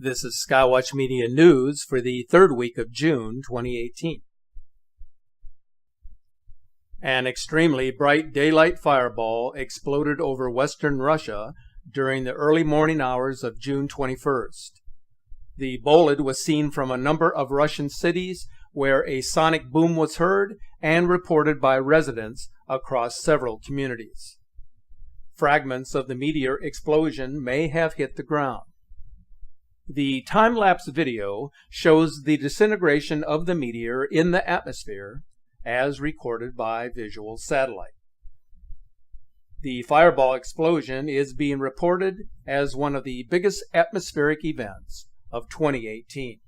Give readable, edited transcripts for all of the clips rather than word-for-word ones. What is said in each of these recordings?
This is Skywatch Media News for the third week of June 2018. An extremely bright daylight fireball exploded over western Russia during the early morning hours of June 21st. The bolide was seen from a number of Russian cities where a sonic boom was heard and reported by residents across several communities. Fragments of the meteor explosion may have hit the ground. The time-lapse video shows the disintegration of the meteor in the atmosphere as recorded by visual satellite. The fireball explosion is being reported as one of the biggest atmospheric events of 2018.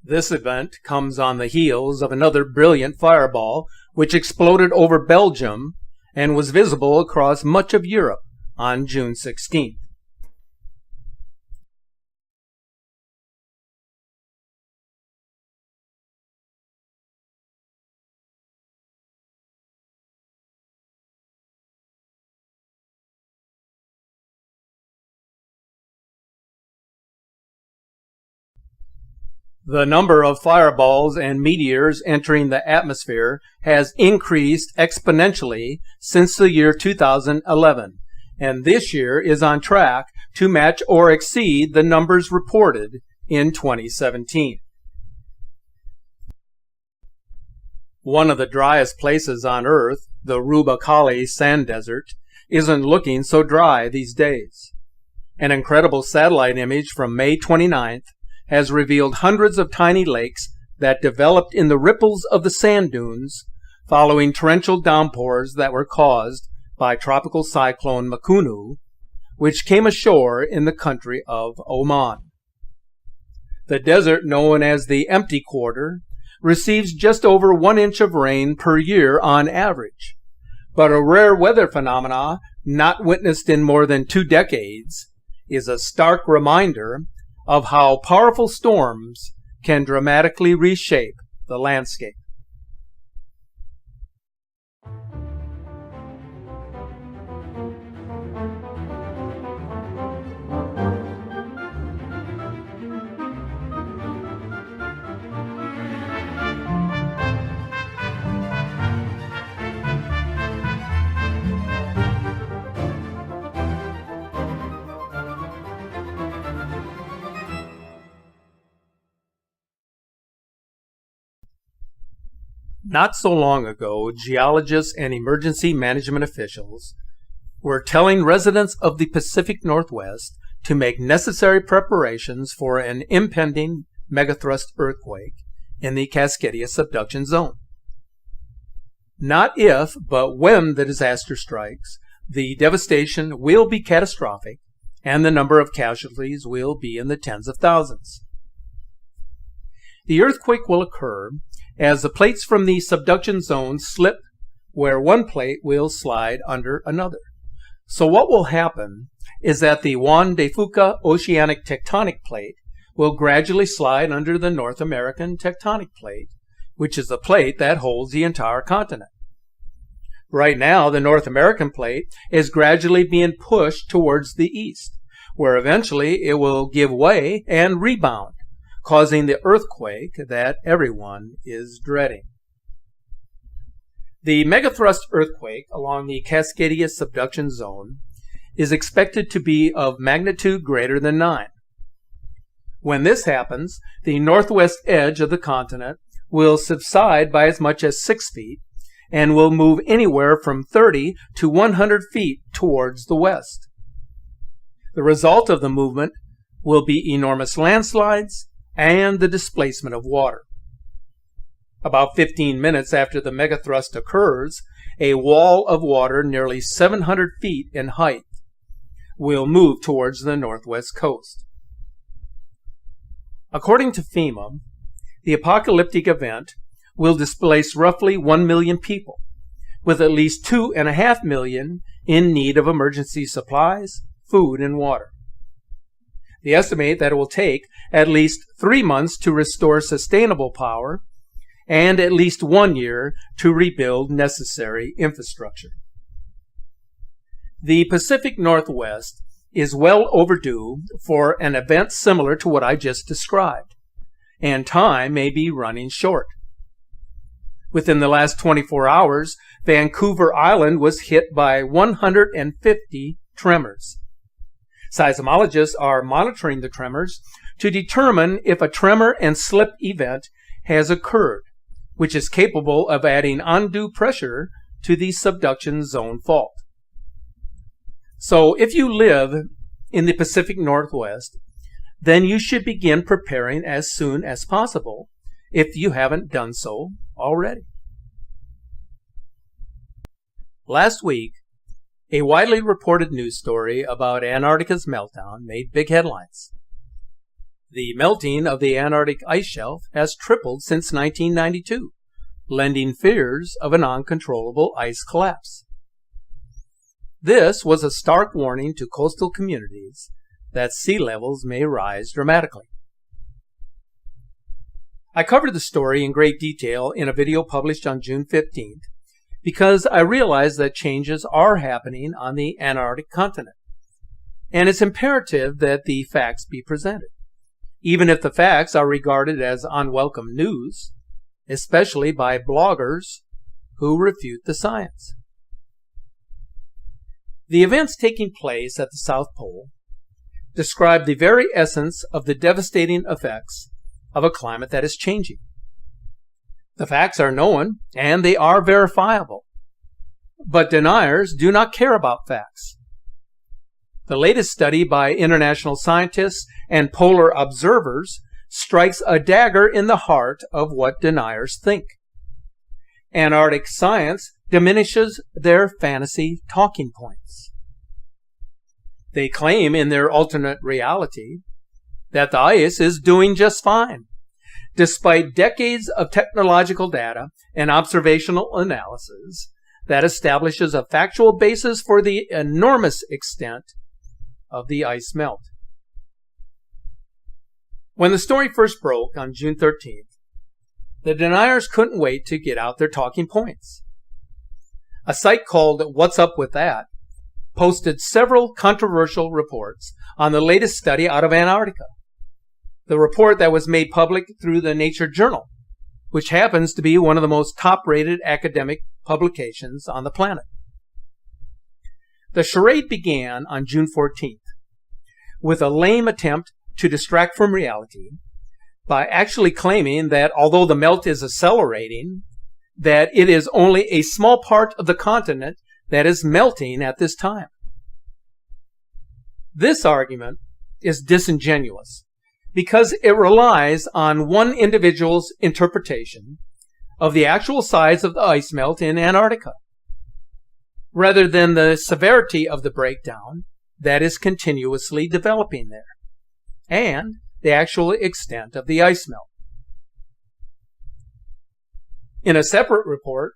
This event comes on the heels of another brilliant fireball which exploded over Belgium and was visible across much of Europe on June 16th. The number of fireballs and meteors entering the atmosphere has increased exponentially since the year 2011, and this year is on track to match or exceed the numbers reported in 2017. One of the driest places on Earth, the Ruba-Kali sand desert, isn't looking so dry these days. An incredible satellite image from May 29th has revealed hundreds of tiny lakes that developed in the ripples of the sand dunes following torrential downpours that were caused by tropical cyclone Makunu, which came ashore in the country of Oman. The desert, known as the Empty Quarter, receives just over 1 inch of rain per year on average, but a rare weather phenomena not witnessed in more than 2 decades is a stark reminder of how powerful storms can dramatically reshape the landscape. Not so long ago, geologists and emergency management officials were telling residents of the Pacific Northwest to make necessary preparations for an impending megathrust earthquake in the Cascadia subduction zone. Not if, but when the disaster strikes, the devastation will be catastrophic and the number of casualties will be in the tens of thousands. The earthquake will occur as the plates from the subduction zone slip where one plate will slide under another. So what will happen is that the Juan de Fuca oceanic tectonic plate will gradually slide under the North American tectonic plate, which is the plate that holds the entire continent. Right now, the North American plate is gradually being pushed towards the east, where eventually it will give way and rebound, causing the earthquake that everyone is dreading. The megathrust earthquake along the Cascadia subduction zone is expected to be of magnitude greater than 9. When this happens, the northwest edge of the continent will subside by as much as 6 feet and will move anywhere from 30 to 100 feet towards the west. The result of the movement will be enormous landslides and the displacement of water. About 15 minutes after the megathrust occurs, a wall of water nearly 700 feet in height will move towards the northwest coast. According to FEMA, the apocalyptic event will displace roughly 1 million people, with at least 2.5 million in need of emergency supplies, food, and water. They estimate that it will take at least 3 months to restore sustainable power and at least 1 year to rebuild necessary infrastructure. The Pacific Northwest is well overdue for an event similar to what I just described, and time may be running short. Within the last 24 hours, Vancouver Island was hit by 150 tremors. Seismologists are monitoring the tremors to determine if a tremor and slip event has occurred, which is capable of adding undue pressure to the subduction zone fault. So if you live in the Pacific Northwest, then you should begin preparing as soon as possible if you haven't done so already. Last week, a widely reported news story about Antarctica's meltdown made big headlines. The melting of the Antarctic ice shelf has tripled since 1992, lending fears of an uncontrollable ice collapse. This was a stark warning to coastal communities that sea levels may rise dramatically. I covered the story in great detail in a video published on June 15th because I realized that changes are happening on the Antarctic continent, and it's imperative that the facts be presented, even if the facts are regarded as unwelcome news, especially by bloggers who refute the science. The events taking place at the South Pole describe the very essence of the devastating effects of a climate that is changing. The facts are known, and they are verifiable. But deniers do not care about facts. The latest study by international scientists and polar observers strikes a dagger in the heart of what deniers think. Antarctic science diminishes their fantasy talking points. They claim in their alternate reality that the ice is doing just fine, despite decades of technological data and observational analysis that establishes a factual basis for the enormous extent of the ice melt. When the story first broke on June 13th, the deniers couldn't wait to get out their talking points. A site called What's Up With That posted several controversial reports on the latest study out of Antarctica. The report that was made public through the Nature Journal, which happens to be one of the most top-rated academic publications on the planet. The charade began on June 14th with a lame attempt to distract from reality by actually claiming that although the melt is accelerating, that it is only a small part of the continent that is melting at this time. This argument is disingenuous because it relies on one individual's interpretation of the actual size of the ice melt in Antarctica, rather than the severity of the breakdown that is continuously developing there, and the actual extent of the ice melt. In a separate report,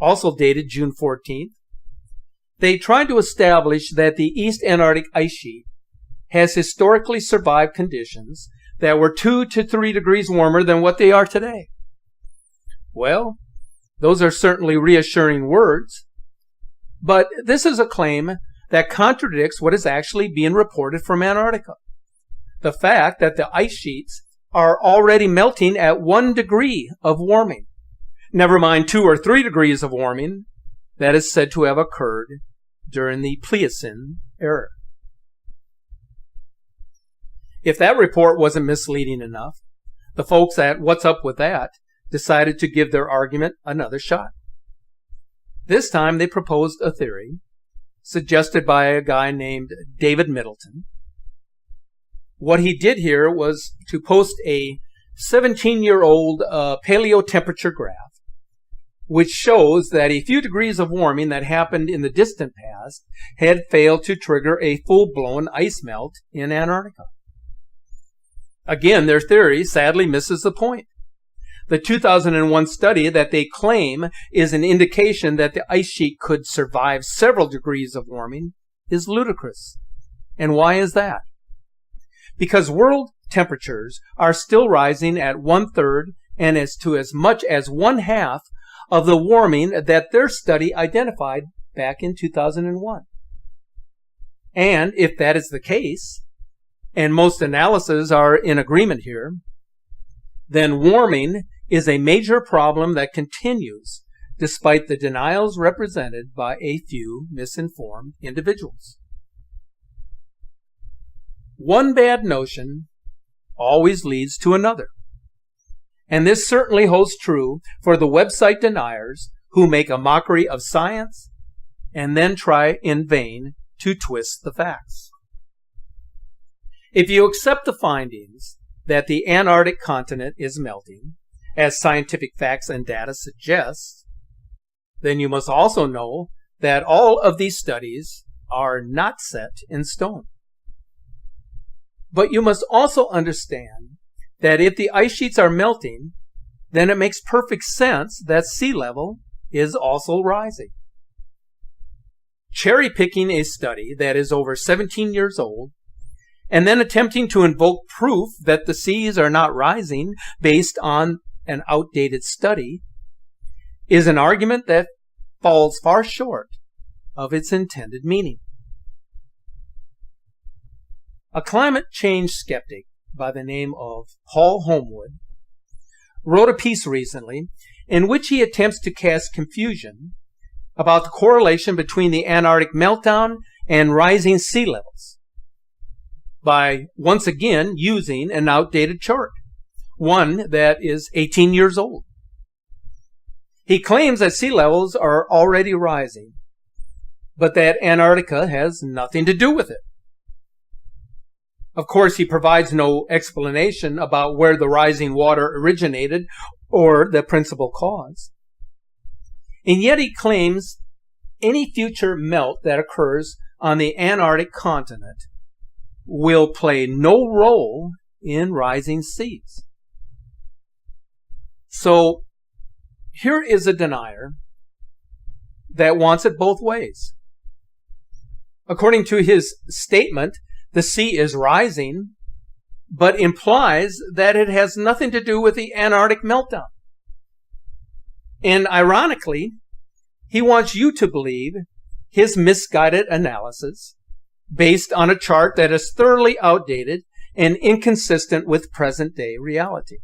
also dated June 14th, they tried to establish that the East Antarctic ice sheet has historically survived conditions that were 2 to 3 degrees warmer than what they are today. Well, those are certainly reassuring words, but this is a claim that contradicts what is actually being reported from Antarctica. The fact that the ice sheets are already melting at 1 degree of warming, never mind 2 or 3 degrees of warming that is said to have occurred during the Pliocene era. If that report wasn't misleading enough, the folks at What's Up With That decided to give their argument another shot. This time they proposed a theory suggested by a guy named David Middleton. What he did here was to post a 17-year-old paleo temperature graph which shows that a few degrees of warming that happened in the distant past had failed to trigger a full-blown ice melt in Antarctica. Again, their theory sadly misses the point. The 2001 study that they claim is an indication that the ice sheet could survive several degrees of warming is ludicrous. And why is that? Because world temperatures are still rising at 1/3 and as much as 1/2 of the warming that their study identified back in 2001. And if that is the case, and most analyses are in agreement here, then warming is a major problem that continues despite the denials represented by a few misinformed individuals. One bad notion always leads to another. And this certainly holds true for the website deniers who make a mockery of science and then try in vain to twist the facts. If you accept the findings that the Antarctic continent is melting, as scientific facts and data suggest, then you must also know that all of these studies are not set in stone. But you must also understand that if the ice sheets are melting, then it makes perfect sense that sea level is also rising. Cherry-picking a study that is over 17 years old and then attempting to invoke proof that the seas are not rising based on an outdated study is an argument that falls far short of its intended meaning. A climate change skeptic by the name of Paul Homewood wrote a piece recently in which he attempts to cast confusion about the correlation between the Antarctic meltdown and rising sea levels by once again using an outdated chart, one that is 18 years old. He claims that sea levels are already rising, but that Antarctica has nothing to do with it. Of course, he provides no explanation about where the rising water originated or the principal cause. And yet he claims any future melt that occurs on the Antarctic continent will play no role in rising seas. So here is a denier that wants it both ways. According to his statement, the sea is rising, but implies that it has nothing to do with the Antarctic meltdown. And ironically, he wants you to believe his misguided analysis based on a chart that is thoroughly outdated and inconsistent with present-day reality.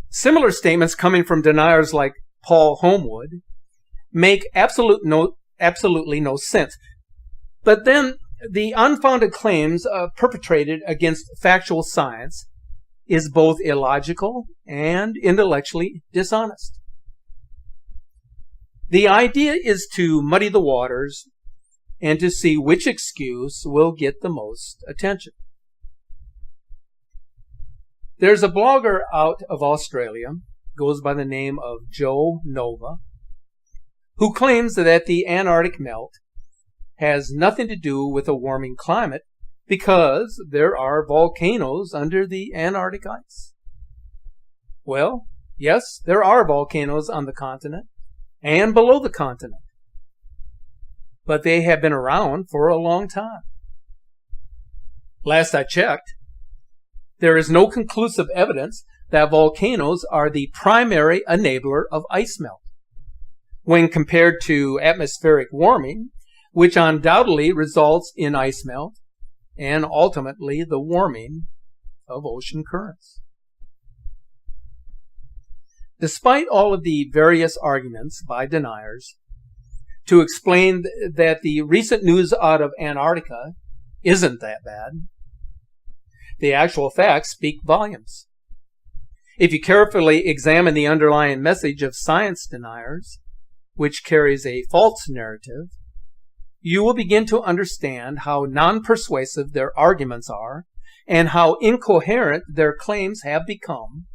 Similar statements coming from deniers like Paul Homewood make absolutely no sense. But then the unfounded claims perpetrated against factual science is both illogical and intellectually dishonest. The idea is to muddy the waters and to see which excuse will get the most attention. There's a blogger out of Australia, goes by the name of Joe Nova, who claims that the Antarctic melt has nothing to do with a warming climate because there are volcanoes under the Antarctic ice. Well, yes, there are volcanoes on the continent and below the continent, but they have been around for a long time. Last I checked, there is no conclusive evidence that volcanoes are the primary enabler of ice melt when compared to atmospheric warming, which undoubtedly results in ice melt and ultimately the warming of ocean currents. Despite all of the various arguments by deniers to explain that the recent news out of Antarctica isn't that bad, the actual facts speak volumes. If you carefully examine the underlying message of science deniers, which carries a false narrative, you will begin to understand how non-persuasive their arguments are and how incoherent their claims have become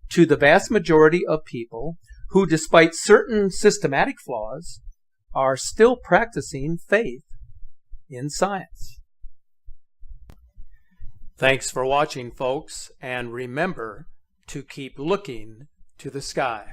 to the vast majority of people who, despite certain systematic flaws, are still practicing faith in science. Thanks for watching, folks, and remember to keep looking to the sky.